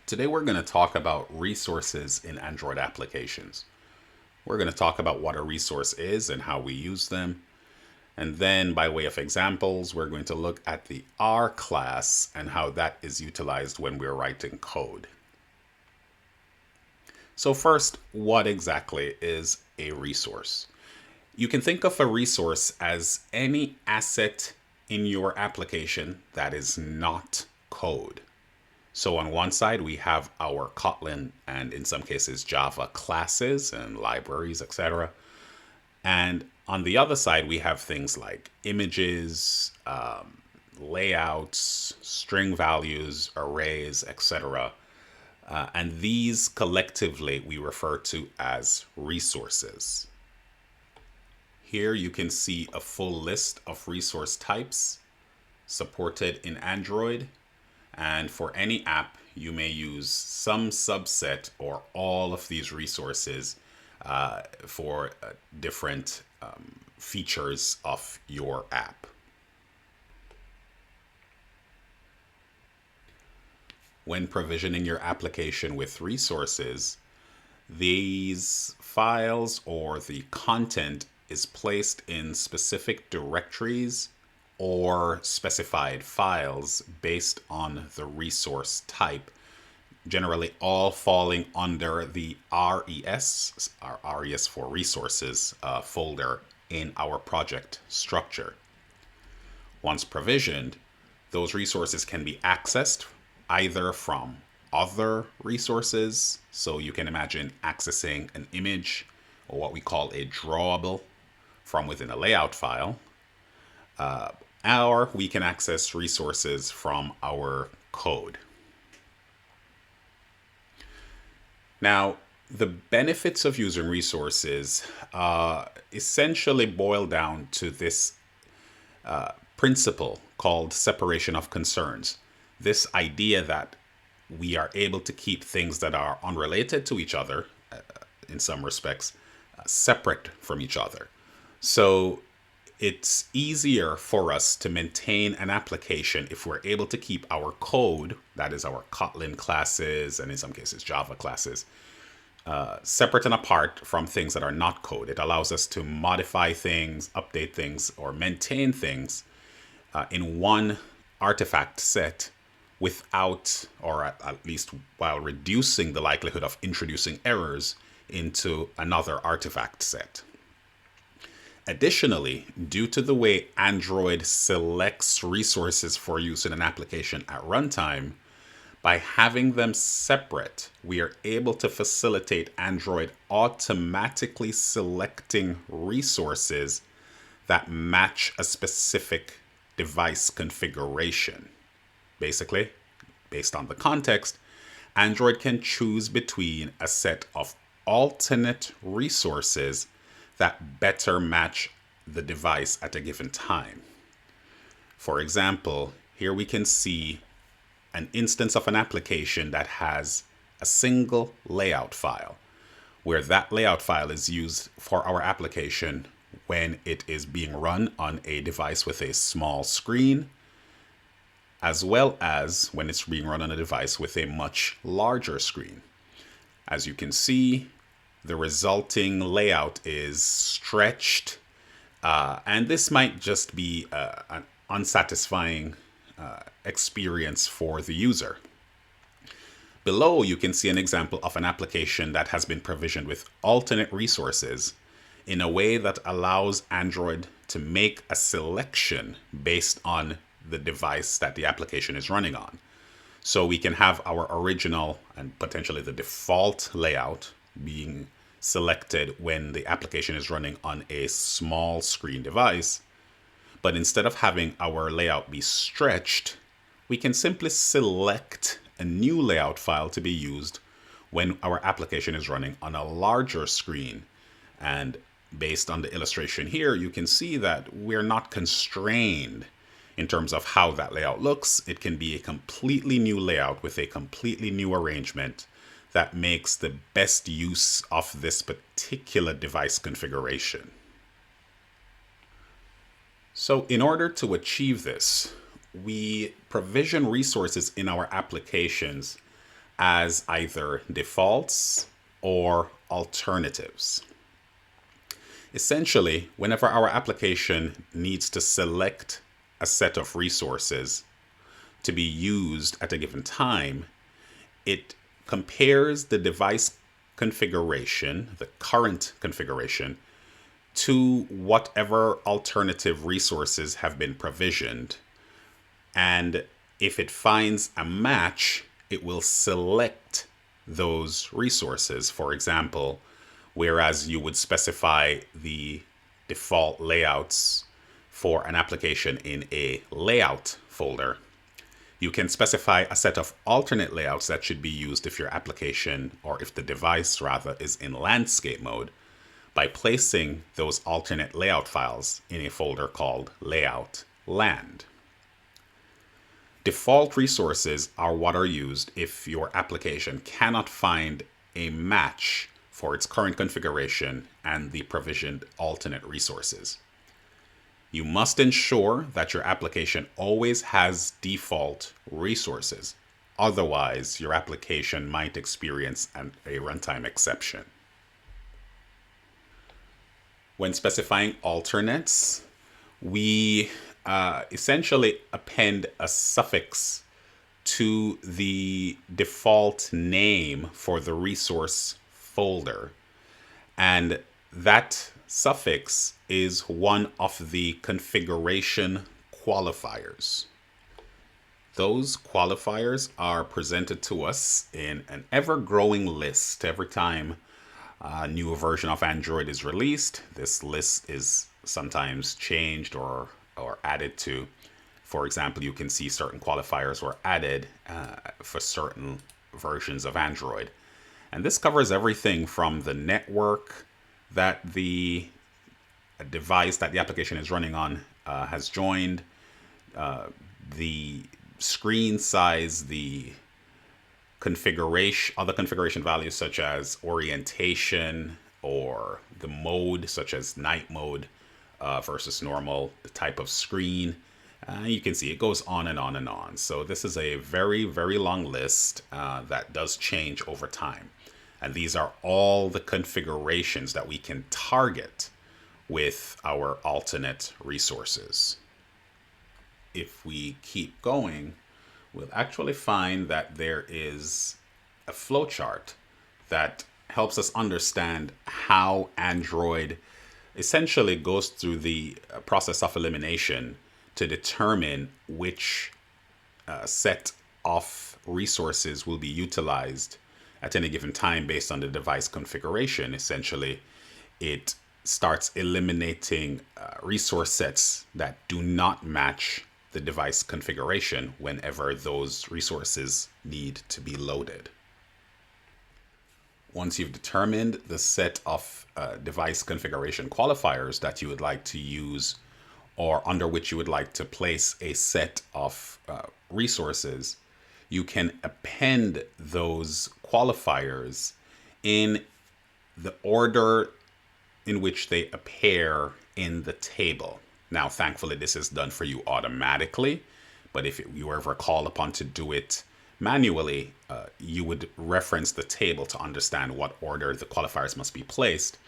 Today we're going to talk about resources in Android applications. We're going to talk about what a resource is and how we use them. And then by way of examples, we're going to look at the R class and how that is utilized when we're writing code. So first, what exactly is a resource? You can think of a resource as any asset in your application that is not code. So on one side, we have our Kotlin and in some cases Java classes and libraries, etc. And on the other side, we have things like images, layouts, string values, arrays, etc. And these collectively we refer to as resources. Here you can see a full list of resource types supported in Android. And for any app, you may use some subset or all of these resources for different features of your app. When provisioning your application with resources, these files or the content is placed in specific directories or specified files based on the resource type, generally all falling under the RES, our RES for resources folder in our project structure. Once provisioned, those resources can be accessed either from other resources, so you can imagine accessing an image or what we call a drawable from within a layout file, or we can access resources from our code. Now, the benefits of using resources essentially boil down to this principle called separation of concerns. This idea that we are able to keep things that are unrelated to each other, in some respects, separate from each other. So it's easier for us to maintain an application if we're able to keep our code, that is our Kotlin classes and in some cases Java classes, separate and apart from things that are not code. It allows us to modify things, update things, or maintain things in one artifact set without, or at least while reducing the likelihood of introducing errors into another artifact set. Additionally, due to the way Android selects resources for use in an application at runtime, by having them separate, we are able to facilitate Android automatically selecting resources that match a specific device configuration. Basically, based on the context, Android can choose between a set of alternate resources that better match the device at a given time. For example, here we can see an instance of an application that has a single layout file, where that layout file is used for our application when it is being run on a device with a small screen, as well as when it's being run on a device with a much larger screen. As you can see, the resulting layout is stretched, and this might just be an unsatisfying experience for the user. Below, you can see an example of an application that has been provisioned with alternate resources in a way that allows Android to make a selection based on the device that the application is running on. So we can have our original and potentially the default layout being selected when the application is running on a small screen device. But instead of having our layout be stretched, we can simply select a new layout file to be used when our application is running on a larger screen. And based on the illustration here, you can see that we're not constrained in terms of how that layout looks. It can be a completely new layout with a completely new arrangement that makes the best use of this particular device configuration. So in order to achieve this, we provision resources in our applications as either defaults or alternatives. Essentially, whenever our application needs to select a set of resources to be used at a given time, it compares the device configuration, the current configuration, to whatever alternative resources have been provisioned. And if it finds a match, it will select those resources. For example, whereas you would specify the default layouts for an application in a layout folder, you can specify a set of alternate layouts that should be used if your application, or if the device rather, is in landscape mode, by placing those alternate layout files in a folder called layout land. Default resources are what are used if your application cannot find a match for its current configuration and the provisioned alternate resources. You must ensure that your application always has default resources. Otherwise, your application might experience a runtime exception. When specifying alternates, we essentially append a suffix to the default name for the resource folder. And that suffix is one of the configuration qualifiers. Those qualifiers are presented to us in an ever-growing list. Every time a new version of Android is released, this list is sometimes changed or added to. For example, you can see certain qualifiers were added for certain versions of Android. And this covers everything from the network that the device that the application is running on has joined, the screen size, the configuration, other configuration values such as orientation, or the mode such as night mode versus normal, the type of screen. You can see it goes on and on and on. So this is a very, very long list that does change over time. And these are all the configurations that we can target with our alternate resources. If we keep going, we'll actually find that there is a flowchart that helps us understand how Android essentially goes through the process of elimination to determine which set of resources will be utilized at any given time based on the device configuration. Essentially, it starts eliminating resource sets that do not match the device configuration whenever those resources need to be loaded. Once you've determined the set of device configuration qualifiers that you would like to use, or under which you would like to place a set of resources, you can append those qualifiers in the order in which they appear in the table. Now, thankfully, this is done for you automatically, but if you were ever called upon to do it manually, you would reference the table to understand what order the qualifiers must be placed.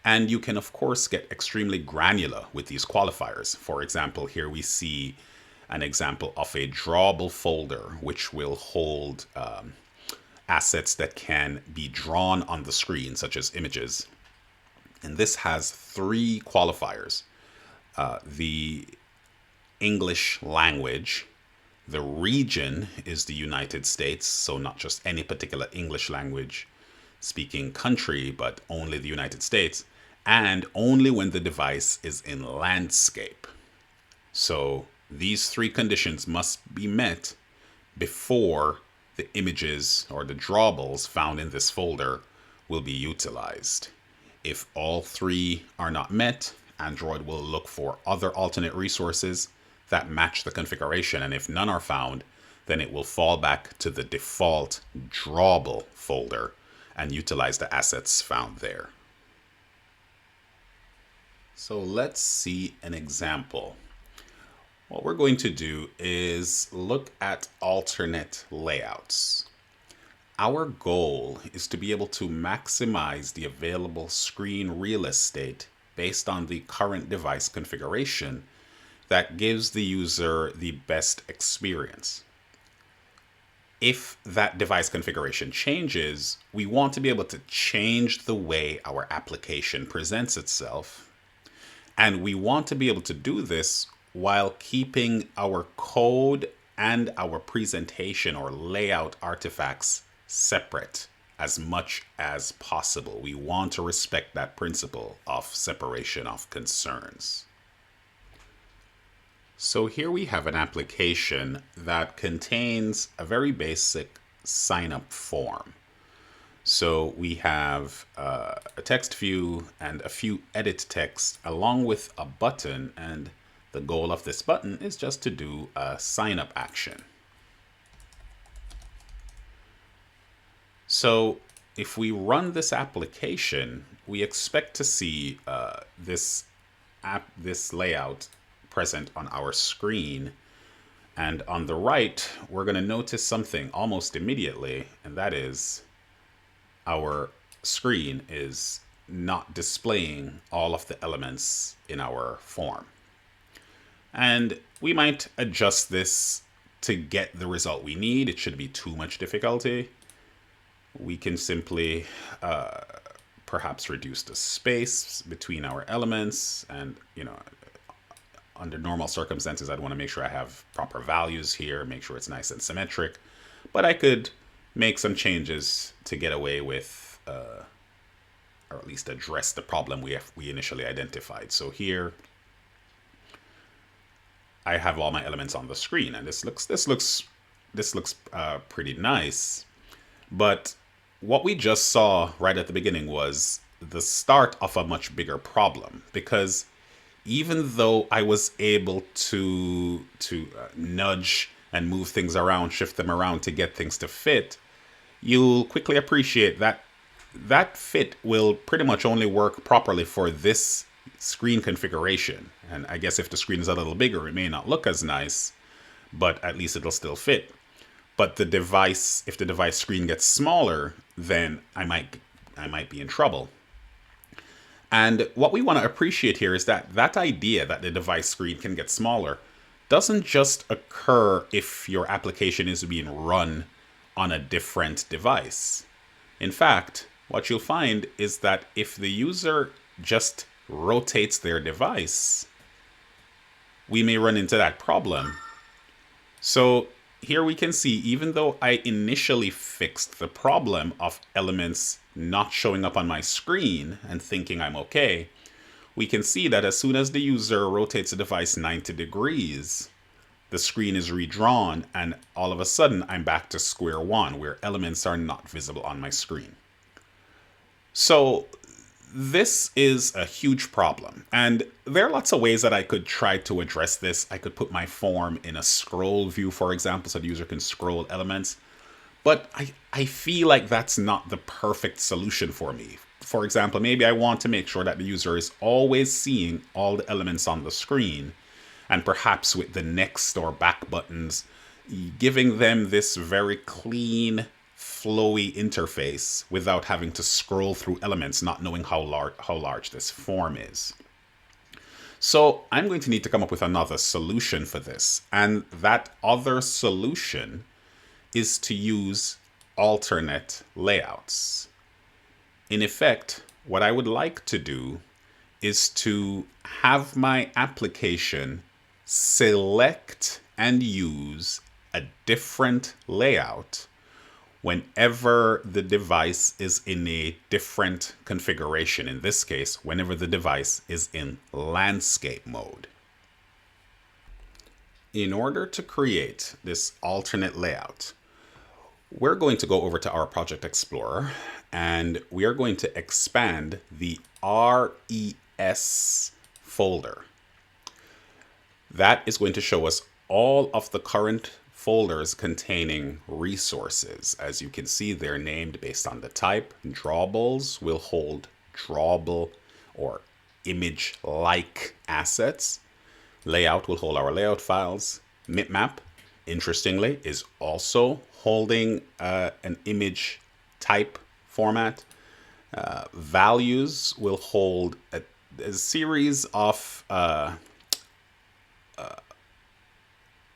And you can, of course, get extremely granular with these qualifiers. For example, here we see an example of a drawable folder, which will hold assets that can be drawn on the screen, such as images. And this has three qualifiers. The English language, the region is the United States, so not just any particular English language speaking country, but only the United States, and only when the device is in landscape. So these three conditions must be met before the images or the drawables found in this folder will be utilized. If all three are not met, Android will look for other alternate resources that match the configuration, and if none are found, then it will fall back to the default drawable folder and utilize the assets found there. So let's see an example. What we're going to do is look at alternate layouts. our goal is to be able to maximize the available screen real estate based on the current device configuration that gives the user the best experience. If that device configuration changes, we want to be able to change the way our application presents itself. And we want to be able to do this while keeping our code and our presentation or layout artifacts separate as much as possible. We want to respect that principle of separation of concerns. So here we have an application that contains a very basic sign-up form. So we have a text view and a few edit text along with a button, and the goal of this button is just to do a sign-up action. So if we run this application, we expect to see this layout present on our screen. And on the right, we're going to notice something almost immediately, and that is our screen is not displaying all of the elements in our form. And we might adjust this to get the result we need. It shouldn't be too much difficulty. We can simply perhaps reduce the space between our elements, and under normal circumstances, I'd want to make sure I have proper values here, make sure it's nice and symmetric. But I could make some changes to get away with, or at least address the problem we initially identified. So here, I have all my elements on the screen, and this looks pretty nice. But what we just saw right at the beginning was the start of a much bigger problem, because even though I was able to nudge and move things around, shift them around to get things to fit, you'll quickly appreciate that that fit will pretty much only work properly for this screen configuration. And I guess if the screen is a little bigger, it may not look as nice, but at least it'll still fit. But if the device screen gets smaller, then I might be in trouble. And what we want to appreciate here is that idea that the device screen can get smaller doesn't just occur if your application is being run on a different device. In fact, what you'll find is that if the user just rotates their device, we may run into that problem. So here we can see, even though I initially fixed the problem of elements not showing up on my screen and thinking I'm okay, we can see that as soon as the user rotates the device 90 degrees, the screen is redrawn, and all of a sudden I'm back to square one, where elements are not visible on my screen. So this is a huge problem, and there are lots of ways that I could try to address this. I could put my form in a scroll view, for example, so the user can scroll elements. But I feel like that's not the perfect solution for me. For example, maybe I want to make sure that the user is always seeing all the elements on the screen, and perhaps with the next or back buttons, giving them this very clean, flowy interface without having to scroll through elements, not knowing how large this form is. So I'm going to need to come up with another solution for this. And that other solution is to use alternate layouts. In effect, what I would like to do is to have my application select and use a different layout whenever the device is in a different configuration. In this case, whenever the device is in landscape mode. In order to create this alternate layout, we're going to go over to our Project Explorer, and we are going to expand the RES folder. That is going to show us all of the current folders containing resources. As you can see, they're named based on the type. Drawables will hold drawable or image-like assets. Layout will hold our layout files. Bitmap, interestingly, is also holding an image type format. Values will hold a series of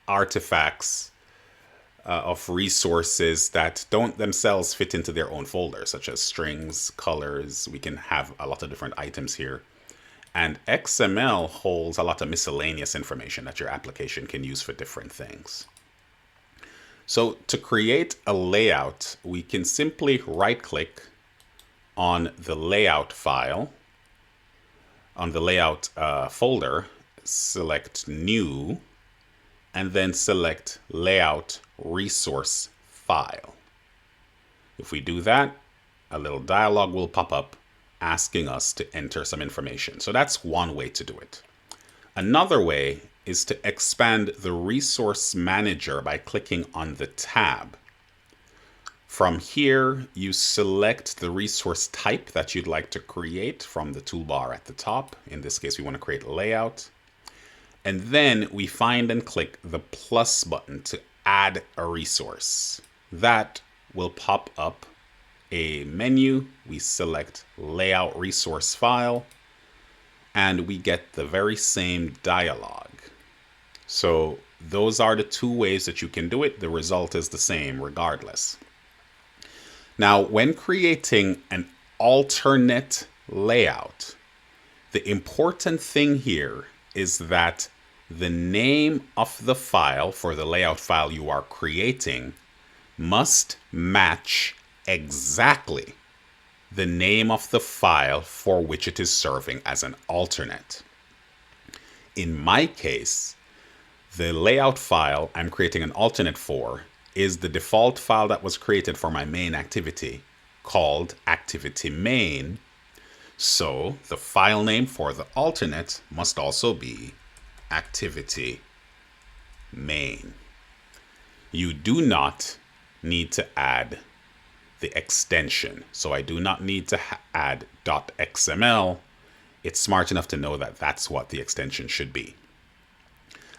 artifacts of resources that don't themselves fit into their own folder, such as strings, colors. We can have a lot of different items here. And XML holds a lot of miscellaneous information that your application can use for different things. So to create a layout, we can simply right-click on the layout file, on the layout folder, select New, and then select Layout Resource File. If we do that, a little dialog will pop up asking us to enter some information. So that's one way to do it. Another way is to expand the resource manager by clicking on the tab. From here, you select the resource type that you'd like to create from the toolbar at the top. In this case, we want to create a layout. And then we find and click the plus button to add a resource. That will pop up a menu. We select Layout Resource File, and we get the very same dialog. So those are the two ways that you can do it. The result is the same regardless. Now, when creating an alternate layout, the important thing here is that the name of the file for the layout file you are creating must match exactly the name of the file for which it is serving as an alternate. In my case, the layout file I'm creating an alternate for is the default file that was created for my main activity called activity main. So the file name for the alternate must also be activity main. You do not need to add the extension. So I do not need to add .xml. It's smart enough to know that that's what the extension should be.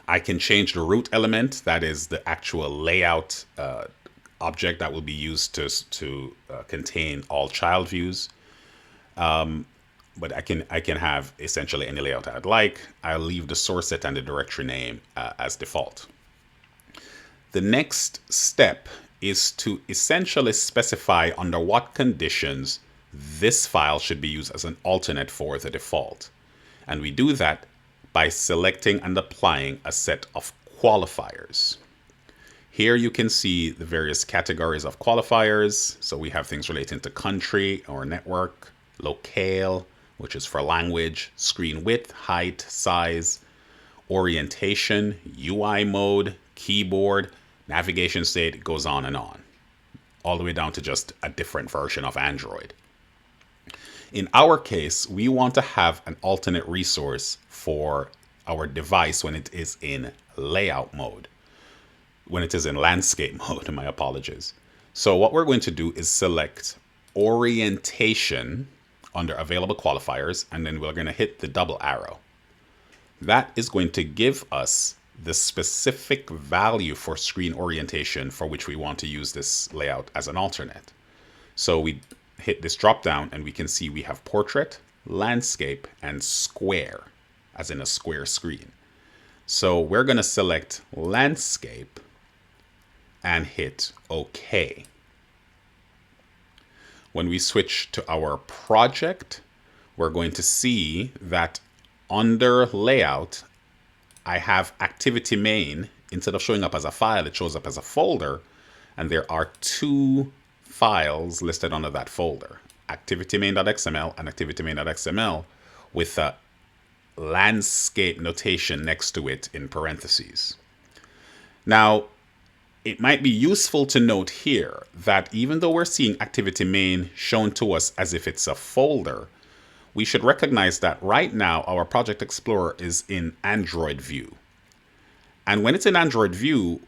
I can change the root element, that is the actual layout object that will be used to contain all child views. But I can have essentially any layout I'd like. I'll leave the source set and the directory name as default. The next step is to essentially specify under what conditions this file should be used as an alternate for the default. And we do that by selecting and applying a set of qualifiers. Here you can see the various categories of qualifiers. So we have things relating to country or network, locale, which is for language, screen width, height, size, orientation, UI mode, keyboard, navigation state, it goes on, all the way down to just a different version of Android. In our case, we want to have an alternate resource for our device when it is in layout mode, when it is in landscape mode, my apologies. So what we're going to do is select orientation under available qualifiers, and then we're going to hit the double arrow. That is going to give us the specific value for screen orientation for which we want to use this layout as an alternate. So we hit this drop down and we can see we have portrait, landscape, and square, as in a square screen. So we're going to select landscape and hit OK. When we switch to our project, we're going to see that under layout, I have activity main. Instead of showing up as a file, it shows up as a folder. And there are two files listed under that folder, activitymain.xml and activitymain.xml, with a landscape notation next to it in parentheses. Now, it might be useful to note here that even though we're seeing activity main shown to us as if it's a folder, we should recognize that right now our Project Explorer is in Android view. And when it's in Android view,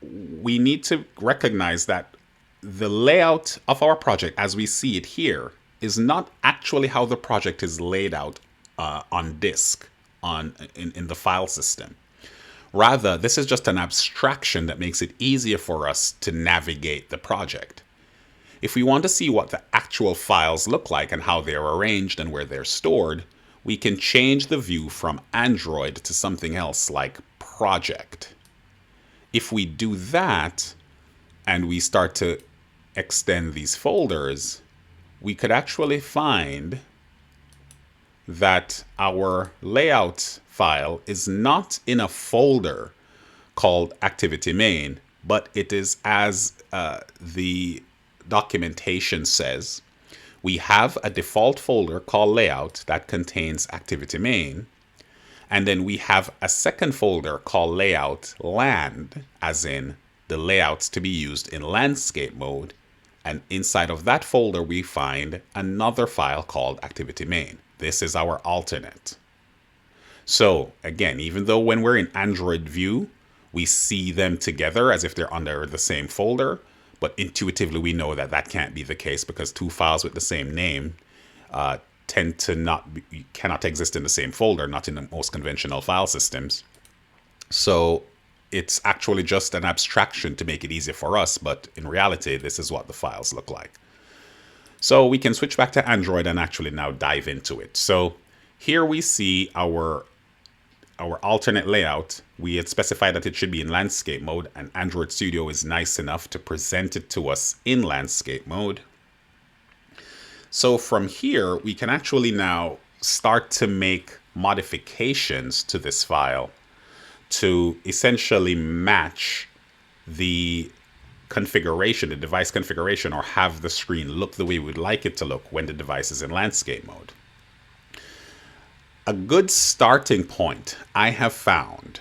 we need to recognize that the layout of our project as we see it here is not actually how the project is laid out on disk in the file system. Rather, this is just an abstraction that makes it easier for us to navigate the project. If we want to see what the actual files look like and how they're arranged and where they're stored, we can change the view from Android to something else like Project. If we do that and we start to extend these folders, we could actually find that our layout file is not in a folder called activity main, but it is, as the documentation says, we have a default folder called layout that contains activity main. And then we have a second folder called layout land, as in the layouts to be used in landscape mode. And inside of that folder, we find another file called activity main. This is our alternate. So again, even though when we're in Android view, we see them together as if they're under the same folder, but intuitively we know that that can't be the case because two files with the same name tend to cannot exist in the same folder, not in the most conventional file systems. So it's actually just an abstraction to make it easier for us, but in reality, this is what the files look like. So we can switch back to Android and actually now dive into it. So here we see our alternate layout. We had specified that it should be in landscape mode, and Android Studio is nice enough to present it to us in landscape mode. So from here, we can actually now start to make modifications to this file to essentially match the configuration, the device configuration, or have the screen look the way we'd like it to look when the device is in landscape mode. A good starting point I have found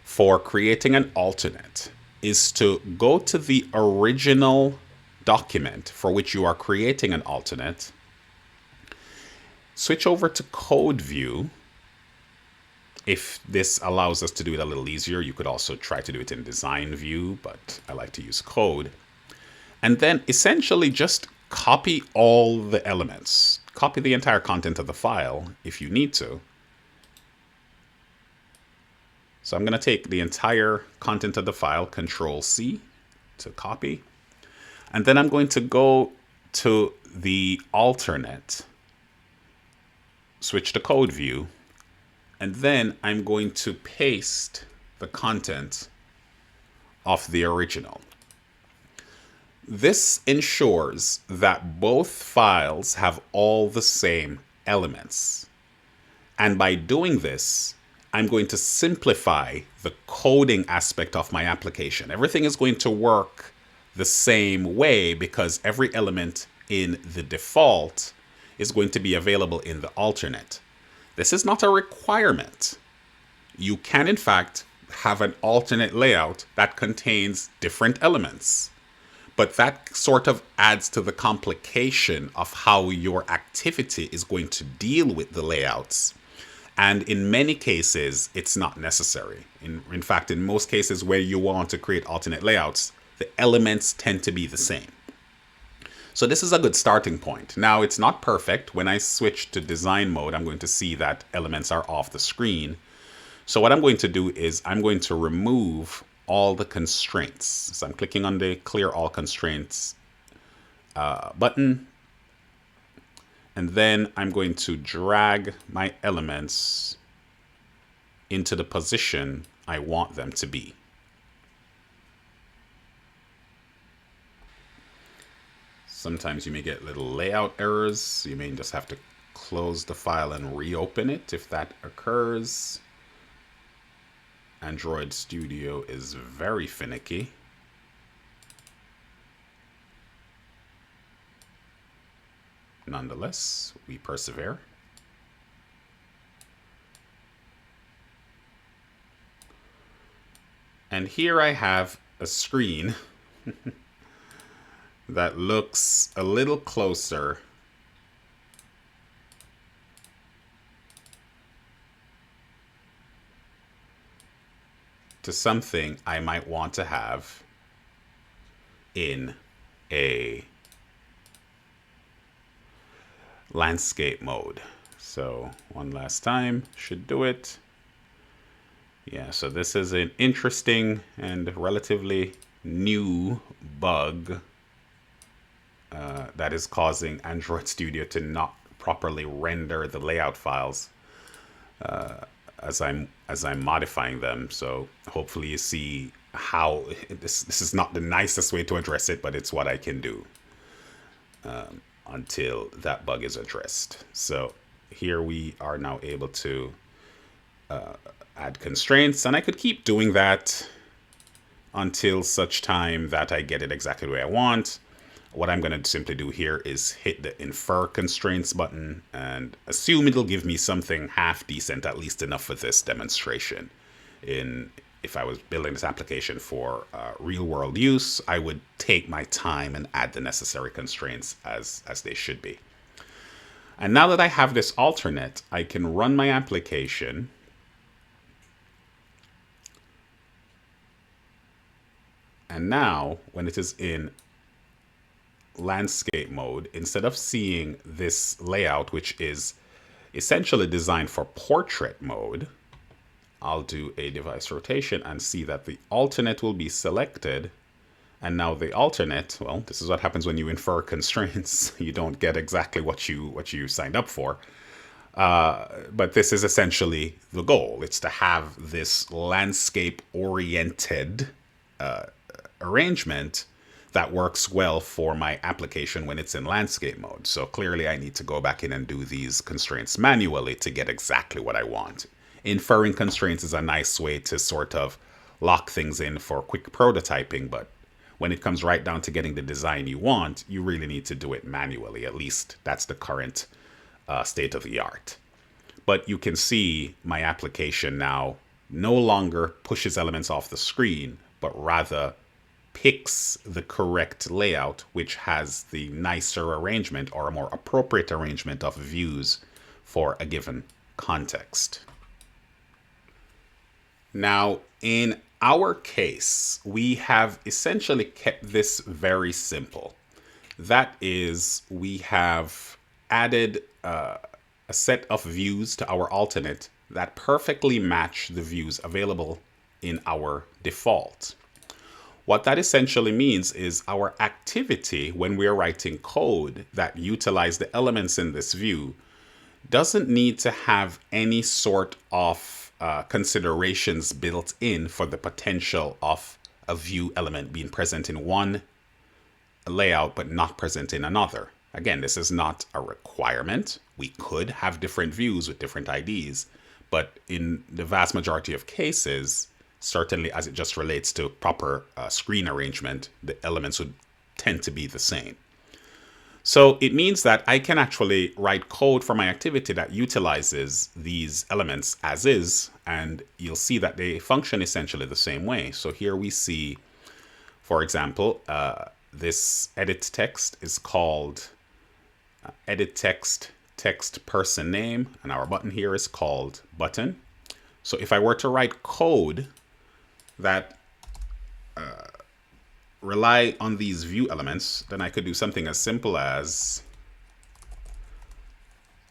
for creating an alternate is to go to the original document for which you are creating an alternate, switch over to code view. If this allows us to do it a little easier, you could also try to do it in design view, but I like to use code. And then essentially just copy all the elements. Copy the entire content of the file if you need to. So I'm going to take the entire content of the file, Control C to copy. And then I'm going to go to the alternate, switch to code view, and then I'm going to paste the content of the original. This ensures that both files have all the same elements. And by doing this, I'm going to simplify the coding aspect of my application. Everything is going to work the same way because every element in the default is going to be available in the alternate. This is not a requirement. You can, in fact, have an alternate layout that contains different elements. But that sort of adds to the complication of how your activity is going to deal with the layouts. And in many cases, it's not necessary. In fact, in most cases where you want to create alternate layouts, the elements tend to be the same. So this is a good starting point. Now, it's not perfect. When I switch to design mode, I'm going to see that elements are off the screen. So what I'm going to do is I'm going to remove all the constraints. So I'm clicking on the clear all constraints button. And then I'm going to drag my elements into the position I want them to be. Sometimes you may get little layout errors. You may just have to close the file and reopen it if that occurs. Android Studio is very finicky. Nonetheless, we persevere. And here I have a screen that looks a little closer to something I might want to have in a landscape mode. So one last time, should do it. Yeah, so this is an interesting and relatively new bug that is causing Android Studio to not properly render the layout files as I'm modifying them. So hopefully you see how this is not the nicest way to address it, but it's what I can do until that bug is addressed. So here we are now able to add constraints, and I could keep doing that until such time that I get it exactly the way I want. What I'm going to simply do here is hit the infer constraints button and assume it'll give me something half decent, at least enough for this demonstration. If I was building this application for real world use, I would take my time and add the necessary constraints as they should be. And now that I have this alternate, I can run my application. And now, when it is in landscape mode, instead of seeing this layout, which is essentially designed for portrait mode, I'll do a device rotation and see that the alternate will be selected. And now the alternate, well, this is what happens when you infer constraints. You don't get exactly what you signed up for. But this is essentially the goal. It's to have this landscape-oriented arrangement that works well for my application when it's in landscape mode. So clearly I need to go back in and do these constraints manually to get exactly what I want. Inferring constraints is a nice way to sort of lock things in for quick prototyping, but when it comes right down to getting the design you want, you really need to do it manually. At least that's the current state of the art. But you can see my application now no longer pushes elements off the screen, but rather picks the correct layout, which has the nicer arrangement or a more appropriate arrangement of views for a given context. Now, in our case, we have essentially kept this very simple. That is, we have added a set of views to our alternate that perfectly match the views available in our default. What that essentially means is our activity when we are writing code that utilize the elements in this view doesn't need to have any sort of considerations built in for the potential of a view element being present in one layout but not present in another. Again, this is not a requirement. We could have different views with different IDs, but in the vast majority of cases, certainly as it just relates to proper screen arrangement, the elements would tend to be the same. So it means that I can actually write code for my activity that utilizes these elements as is, and you'll see that they function essentially the same way. So here we see, for example, this edit text is called edit text person name, and our button here is called button. So if I were to write code that rely on these view elements, then I could do something as simple as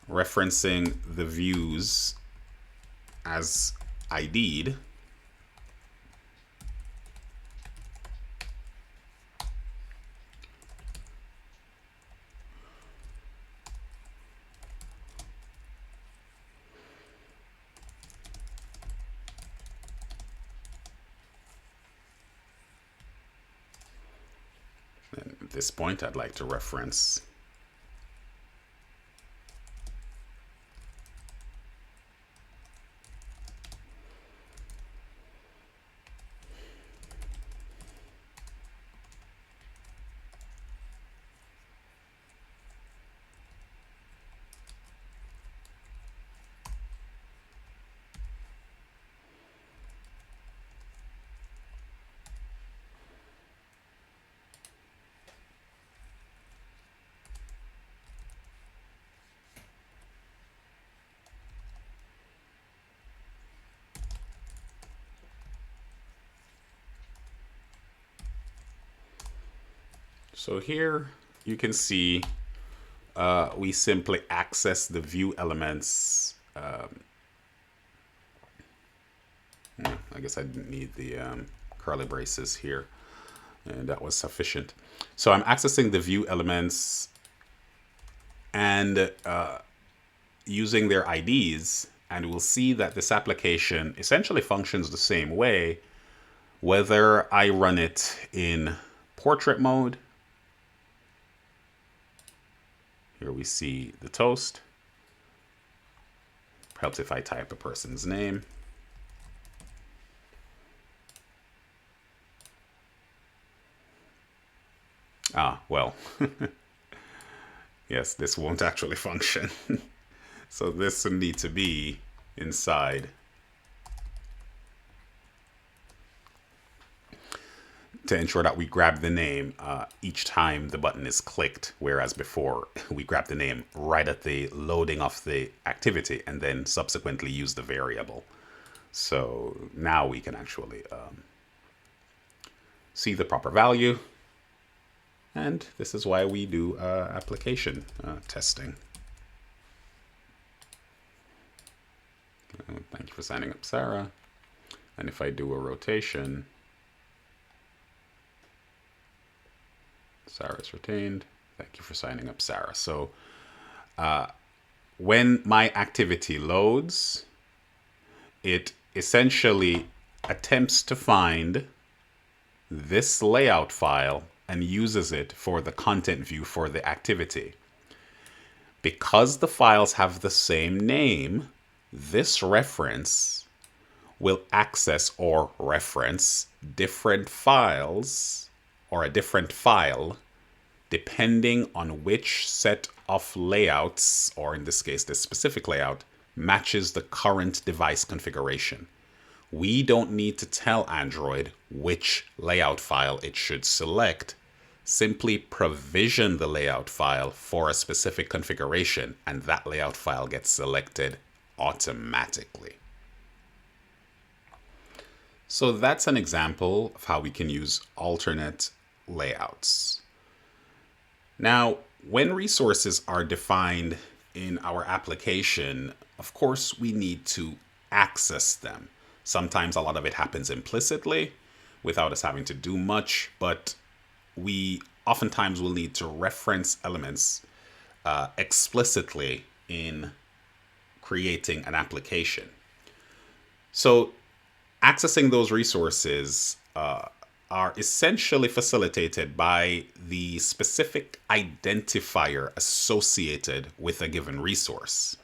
referencing the views as ID'd. And at this point, I'd like to reference So here you can see we simply access the view elements I guess I didn't need the curly braces here, and that was sufficient. So I'm accessing the view elements and using their IDs, and we'll see that this application essentially functions the same way whether I run it in portrait mode. Here we see the toast. Helps if I type a person's name. Well, yes, this won't actually function. So this would need to be inside to ensure that we grab the name each time the button is clicked, whereas before we grab the name right at the loading of the activity and then subsequently use the variable. So now we can actually see the proper value. And this is why we do application testing. Thank you for signing up, Sarah. And if I do a rotation, Sarah is retained. Thank you for signing up, Sarah. So when my activity loads, it essentially attempts to find this layout file and uses it for the content view for the activity. Because the files have the same name, this reference will access or reference different files or a different file depending on which set of layouts, or in this case, this specific layout, matches the current device configuration. We don't need to tell Android which layout file it should select. Simply provision the layout file for a specific configuration, and that layout file gets selected automatically. So that's an example of how we can use alternate layouts. Now, when resources are defined in our application, of course, we need to access them. Sometimes a lot of it happens implicitly without us having to do much, but we oftentimes will need to reference elements explicitly in creating an application. So accessing those resources are essentially facilitated by the specific identifier associated with a given resource.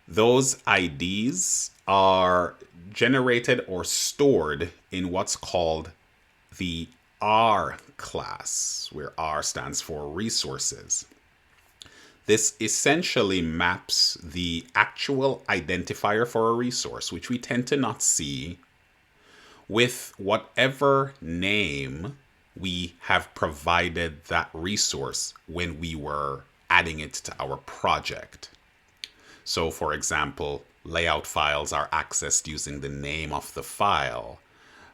Those IDs are generated or stored in what's called the R class, where R stands for resources. This essentially maps the actual identifier for a resource, which we tend to not see, with whatever name we have provided that resource when we were adding it to our project. So, for example, layout files are accessed using the name of the file,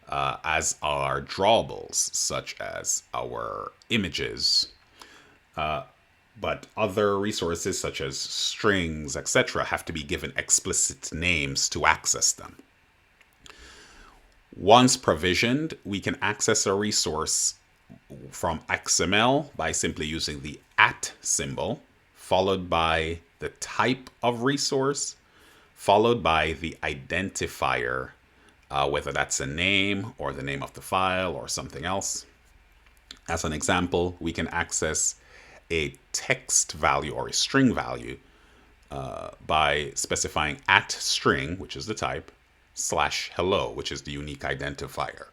as are drawables, such as our images. But other resources, such as strings, etc., have to be given explicit names to access them. Once provisioned, we can access a resource from XML by simply using the @ symbol, followed by the type of resource, followed by the identifier, whether that's a name or the name of the file or something else. As an example, we can access a text value or a string value by specifying @string, which is the type, /hello, which is the unique identifier.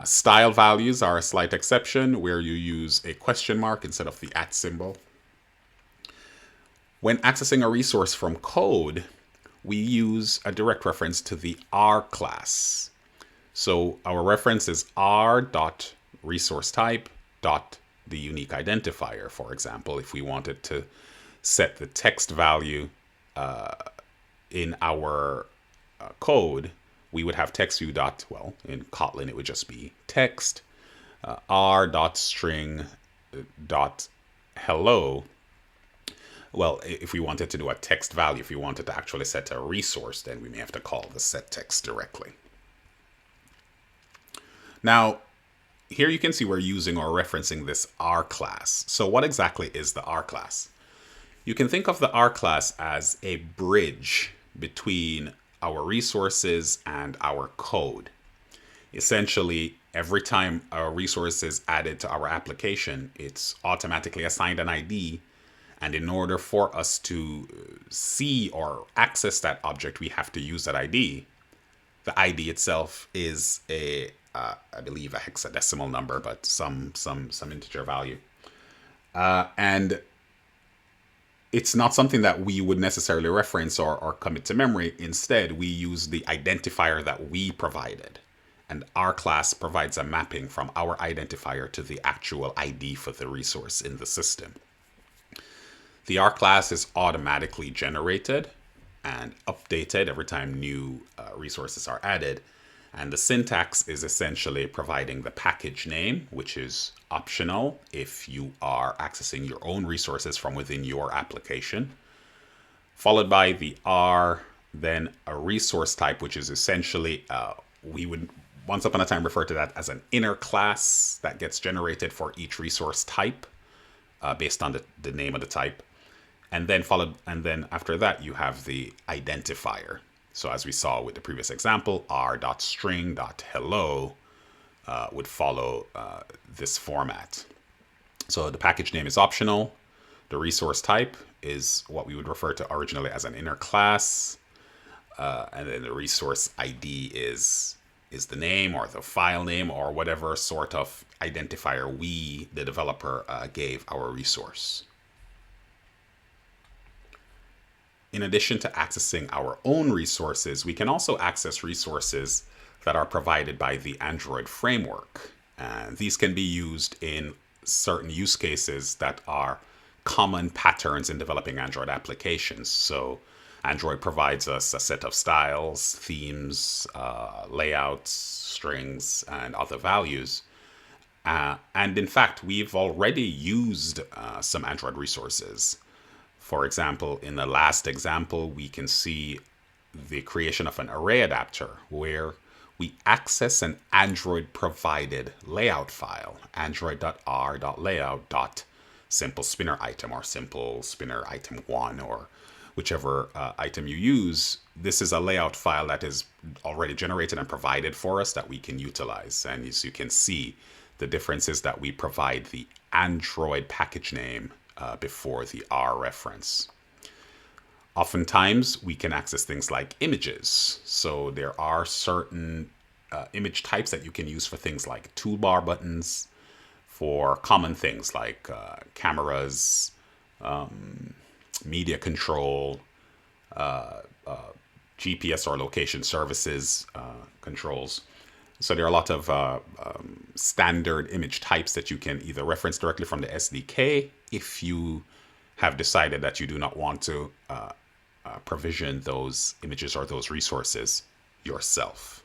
Style values are a slight exception, where you use a question mark instead of the @ symbol. When accessing a resource from code, we use a direct reference to the R class. So our reference is r.resourceType. The unique identifier, for example, if we wanted to set the text value in our code, we would have text view well, in Kotlin it would just be text, r.string.hello. Well, if we wanted to do a text value, if we wanted to actually set a resource, then we may have to call the set text directly. Now, here you can see we're using or referencing this R class. So what exactly is the R class? You can think of the R class as a bridge between our resources and our code. Essentially, every time a resource is added to our application, it's automatically assigned an ID. And in order for us to see or access that object, we have to use that ID. The ID itself is I believe, a hexadecimal number, but some integer value. And it's not something that we would necessarily reference or commit to memory. Instead, we use the identifier that we provided. And our class provides a mapping from our identifier to the actual ID for the resource in the system. The R class is automatically generated and updated every time new resources are added. And the syntax is essentially providing the package name, which is optional if you are accessing your own resources from within your application, followed by the R, then a resource type, which is essentially, we would once upon a time refer to that as an inner class that gets generated for each resource type based on the name of the type. And then after that, you have the identifier. So as we saw with the previous example, r.string.hello would follow this format. So the package name is optional. The resource type is what we would refer to originally as an inner class. And then the resource ID is the name or the file name or whatever sort of identifier we, the developer, gave our resource. In addition to accessing our own resources, we can also access resources that are provided by the Android framework. And these can be used in certain use cases that are common patterns in developing Android applications. So Android provides us a set of styles, themes, layouts, strings, and other values. And in fact, we've already used some Android resources. For example, in the last example, we can see the creation of an array adapter where we access an Android provided layout file, android.r.layout.simple spinner item or simple spinner item 1 or whichever item you use. This is a layout file that is already generated and provided for us that we can utilize. And as you can see, the difference is that we provide the Android package name before the R reference. Oftentimes, we can access things like images. So there are certain image types that you can use for things like toolbar buttons, for common things like cameras, media control, GPS or location services controls. So there are a lot of standard image types that you can either reference directly from the SDK if you have decided that you do not want to provision those images or those resources yourself.